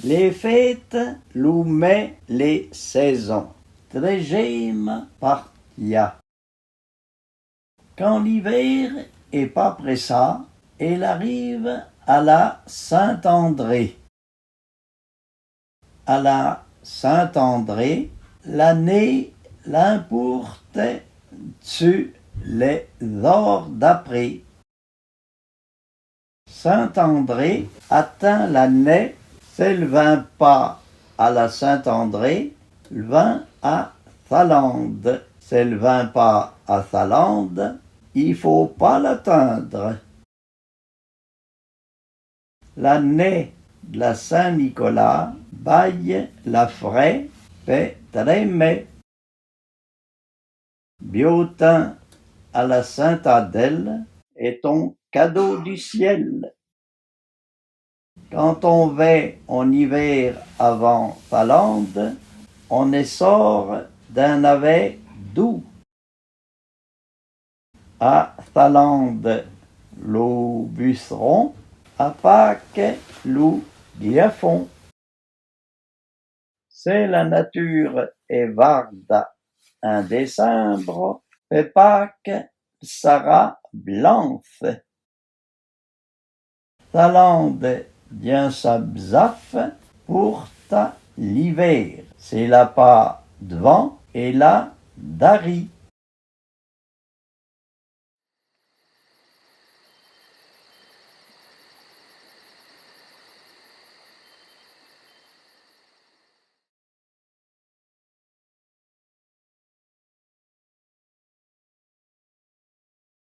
Les fêtes loumet les saisons. Trégème partia. Quand l'hiver est pas pressant, elle arrive à la Saint-André. À la Saint-André, l'année l'importe tu les heures d'après. Saint-André atteint l'année, s'il vint pas à la Saint-André, il vint à Thalande. S'il vint pas à Thalande, il faut pas l'atteindre. L'année de la Saint-Nicolas baille la fraie, fait trémer. Biotin à la Sainte-Adèle est ton cadeau du ciel. Quand on va en hiver avant Thalande, on est sort d'un navet doux. À Thalande, l'eau busseron, à Pâques, l'eau diafon. C'est la nature est varda un décembre, et Pâques sera blanche. Thalande bien sa bzaf pour ta l'hiver. C'est là pas devant et là d'Harry.